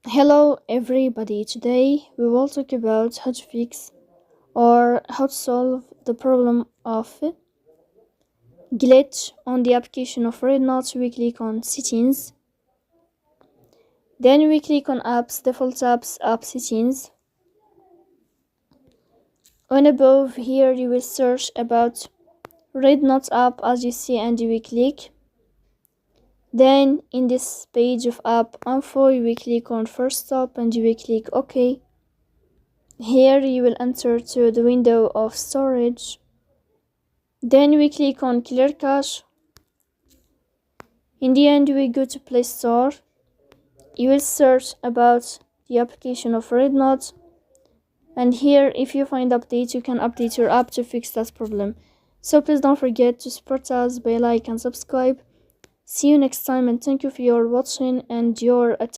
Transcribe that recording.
Hello everybody, today we will talk about how to fix or how to solve the problem of glitch on the application of REDnote. We click on settings, then we click on apps, default apps, app settings. On above here you will search about REDnote app as you see and you will click. Then in this page of app info you will click on first stop and you will click OK. Here you will enter to the window of storage. Then we click on clear cache. In the end we go to Play Store. You will search about the application of REDnote, and here if you find update you can update your app to fix that problem. So please don't forget to support us by like and subscribe. See you next time, and thank you for your watching and your attention.